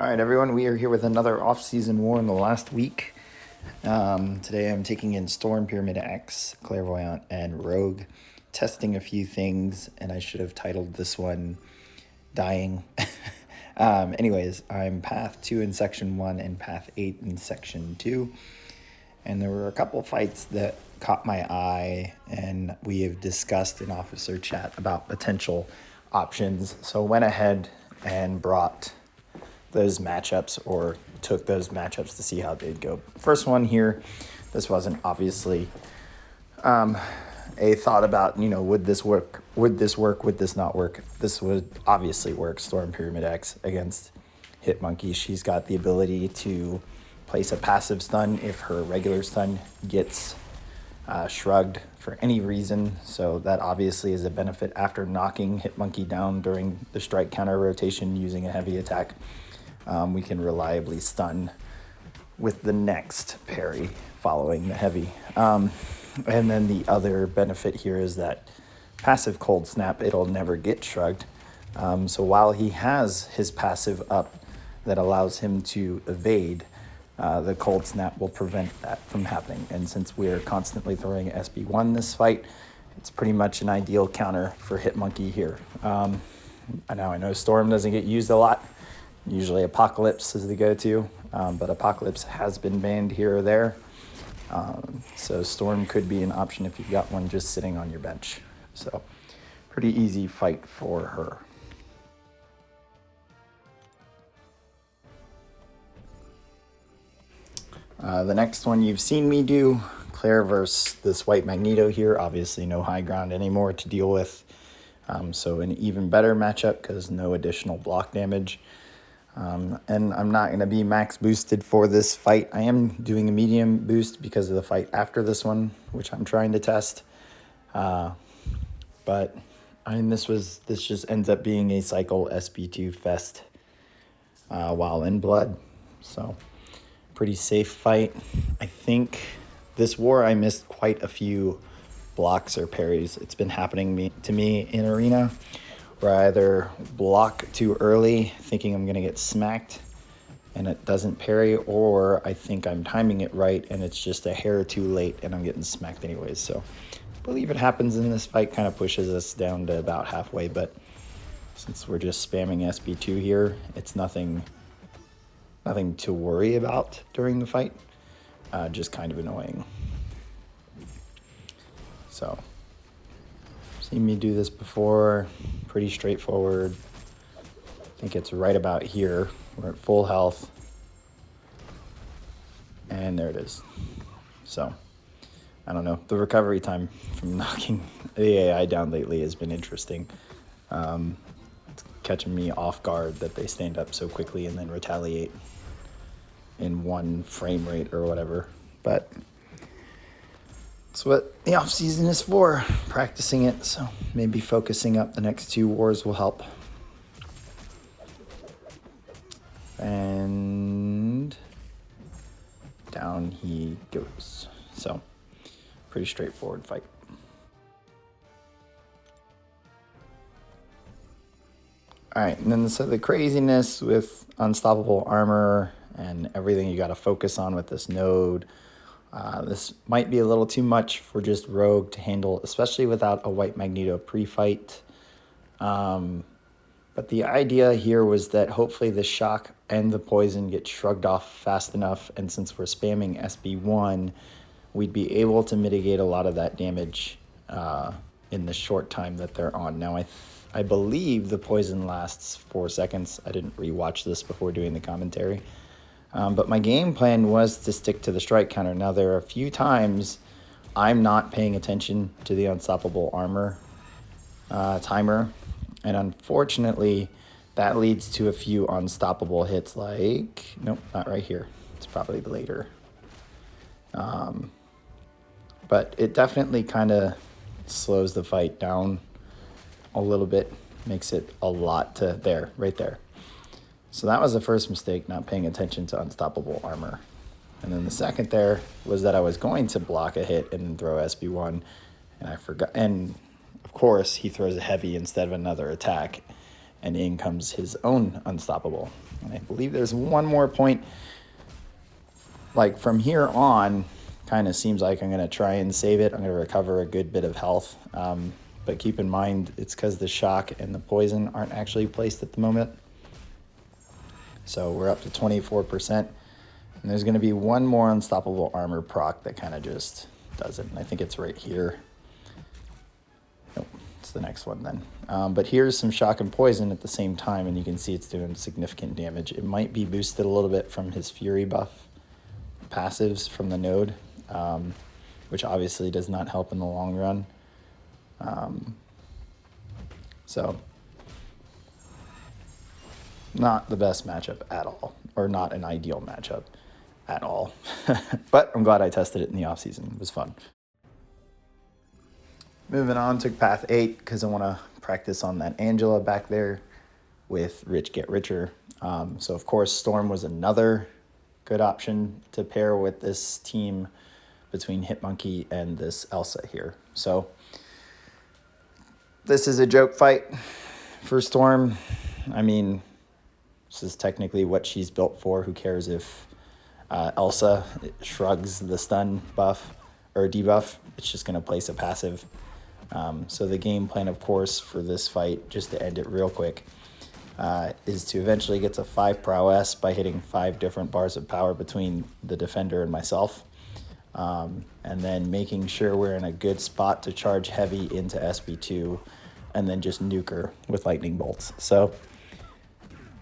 All right, everyone, we are here with another off-season war in the last week. Today I'm taking in Storm, Pyramid X, Clairvoyant, and Rogue, testing a few things, and I should have titled this one Dying. Anyways, I'm Path 2 in Section 1 and Path 8 in Section 2, and there were a couple fights that caught my eye, and we have discussed in officer chat about potential options, so went ahead and brought those matchups or took those matchups to see how they'd go. First one here, this wasn't obviously a thought about, would this work? Would this work? Would this not work? This would obviously work. Storm Pyramid X against Hitmonkey. She's got the ability to place a passive stun if her regular stun gets shrugged for any reason. So that obviously is a benefit after knocking Hitmonkey down during the strike counter rotation using a heavy attack. We can reliably stun with the next parry following the heavy. And then the other benefit here is that passive cold snap, it'll never get shrugged. So while he has his passive up that allows him to evade, the cold snap will prevent that from happening. And since we're constantly throwing SB1 this fight, it's pretty much an ideal counter for Hitmonkey here. Now I know Storm doesn't get used a lot. Usually Apocalypse is the go-to, but Apocalypse has been banned here or there. So Storm could be an option if you've got one just sitting on your bench. So pretty easy fight for her. The next one you've seen me do, Claire versus this white Magneto here. Obviously no high ground anymore to deal with. So an even better matchup because no additional block damage. And I'm not going to be max boosted for this fight. I am doing a medium boost because of the fight after this one, which I'm trying to test. But this just ends up being a cycle SB2 fest while in blood. So pretty safe fight. I think this war I missed quite a few blocks or parries. It's been happening to me in arena, where I either block too early, thinking I'm going to get smacked, and it doesn't parry, or I think I'm timing it right, and it's just a hair too late, and I'm getting smacked anyways. So I believe it happens in this fight, kind of pushes us down to about halfway, but since we're just spamming SB2 here, it's nothing to worry about during the fight, just kind of annoying. So seen me do this before, pretty straightforward. I think it's right about here. We're at full health. And there it is. So, I don't know. The recovery time from knocking the AI down lately has been interesting. It's catching me off guard that they stand up so quickly and then retaliate in one frame rate or whatever. But that's what the off season is for, practicing it. So maybe focusing up the next two wars will help. And down he goes. So pretty straightforward fight. All right, and then so the craziness with unstoppable armor and everything you got to focus on with this node. This might be a little too much for just Rogue to handle, especially without a white Magneto pre-fight. But the idea here was that hopefully the shock and the poison get shrugged off fast enough, and since we're spamming SB1, we'd be able to mitigate a lot of that damage in the short time that they're on. Now, I believe the poison lasts 4 seconds. I didn't rewatch this before doing the commentary. But my game plan was to stick to the strike counter. Now, there are a few times I'm not paying attention to the unstoppable armor timer. And unfortunately, that leads to a few unstoppable hits like... Nope, not right here. It's probably later. But it definitely kind of slows the fight down a little bit. Makes it a lot to there, right there. So that was the first mistake, not paying attention to unstoppable armor. And then the second there was that I was going to block a hit and throw SB1, and I forgot. And of course, he throws a heavy instead of another attack. and in comes his own unstoppable. And I believe there's one more point. Like from here on, kind of seems like I'm going to try and save it. I'm going to recover a good bit of health. But keep in mind, it's because the shock and the poison aren't actually placed at the moment. So we're up to 24%. And there's going to be one more unstoppable armor proc that kind of just does it. And I think it's right here. Nope, it's the next one then. But here's some shock and poison at the same time, and you can see it's doing significant damage. It might be boosted a little bit from his Fury buff passives from the node, which obviously does not help in the long run. So not the best matchup at all, or not an ideal matchup at all. But I'm glad I tested it in the offseason. It was fun. Moving on, took path 8 because I want to practice on that Angela back there with Rich Get Richer. So of course Storm was another good option to pair with this team between Hitmonkey and this Elsa here. So this is a joke fight for Storm. I mean, this is technically what she's built for. Who cares if Elsa shrugs the stun buff or debuff? It's just going to place a passive. So the game plan, of course, for this fight, just to end it real quick, is to eventually get to 5 prowess by hitting 5 different bars of power between the defender and myself. And then making sure we're in a good spot to charge heavy into SB2 and then just nuke her with lightning bolts. So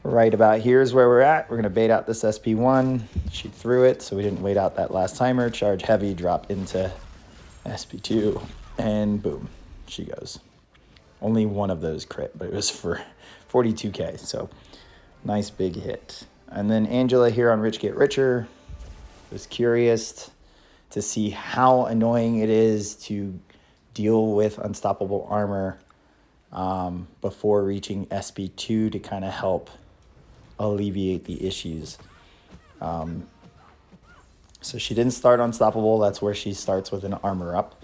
right about here is where we're at. We're going to bait out this SP1. She threw it, so we didn't wait out that last timer. Charge heavy, drop into SP2, and boom, she goes. Only one of those crit, but it was for 42k, so nice big hit. And then Angela here on Rich Get Richer. Was curious to see how annoying it is to deal with unstoppable armor before reaching SB2 to kind of help alleviate the issues. So she didn't start unstoppable. That's where she starts with an armor up.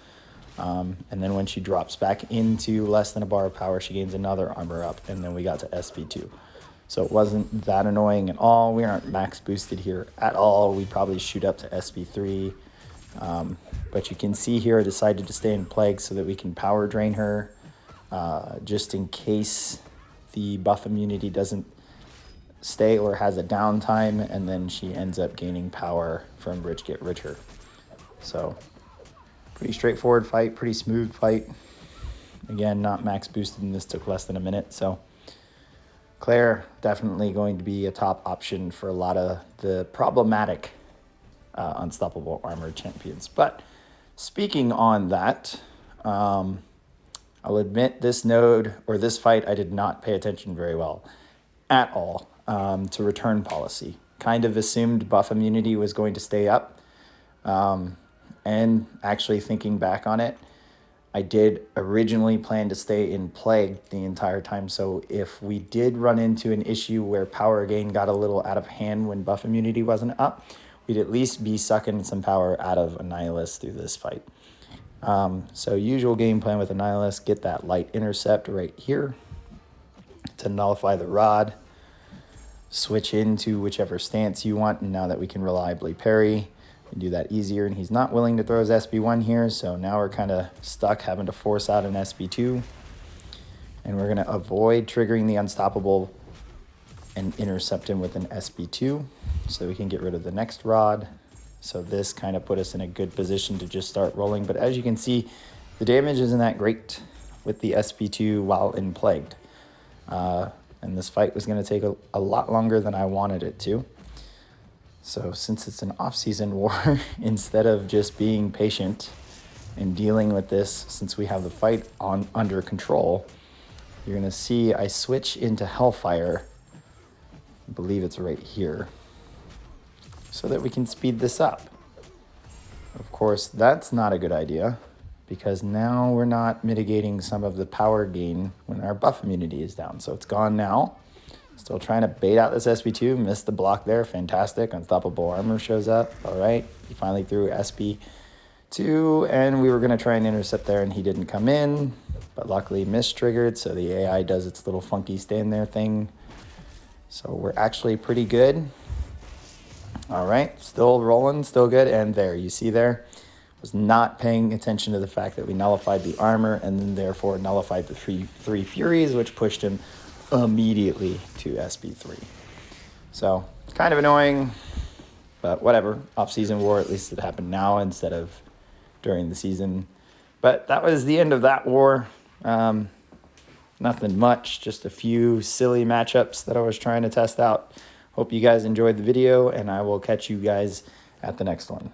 And then when she drops back into less than a bar of power, she gains another armor up, and then we got to SB2. So it wasn't that annoying at all. We aren't max boosted here at all. We probably shoot up to SB3. But you can see here I decided to stay in Plague so that we can power drain her, just in case the buff immunity doesn't stay or has a downtime, and then she ends up gaining power from Rich Get Richer. So pretty straightforward fight, pretty smooth fight. Again, not max boosted, and this took less than a minute. So Claire definitely going to be a top option for a lot of the problematic unstoppable armor champions. But speaking on that, I'll admit this node or this fight I did not pay attention very well at all to return policy. Kind of assumed buff immunity was going to stay up. And actually thinking back on it, I did originally plan to stay in Plague the entire time. So if we did run into an issue where power gain got a little out of hand when buff immunity wasn't up, we'd at least be sucking some power out of Annihilus through this fight. So usual game plan with Annihilus, get that light intercept right here to nullify the rod, switch into whichever stance you want, and now that we can reliably parry, we do that easier, and he's not willing to throw his SB1 here, so now we're kind of stuck having to force out an SB2, and we're going to avoid triggering the unstoppable and intercept him with an SB2 so we can get rid of the next rod. So this kind of put us in a good position to just start rolling, but as you can see, the damage isn't that great with the SB2 while in Plagued. And this fight was going to take a lot longer than I wanted it to. So since it's an off-season war, instead of just being patient and dealing with this, since we have the fight under control, you're going to see I switch into Hellfire. I believe it's right here, so that we can speed this up. Of course, that's not a good idea, because now we're not mitigating some of the power gain when our buff immunity is down. So it's gone now. Still trying to bait out this SB2, missed the block there, fantastic. Unstoppable armor shows up, all right. He finally threw SB2, and we were gonna try and intercept there, and he didn't come in, but luckily mistriggered, so the AI does its little funky stand there thing. So we're actually pretty good. All right, still rolling, still good, and there, you see there, was not paying attention to the fact that we nullified the armor and then therefore nullified the three Furies, which pushed him immediately to SB3. So, kind of annoying, but whatever. Off-season war, at least it happened now instead of during the season. But that was the end of that war. Nothing much, just a few silly matchups that I was trying to test out. Hope you guys enjoyed the video, and I will catch you guys at the next one.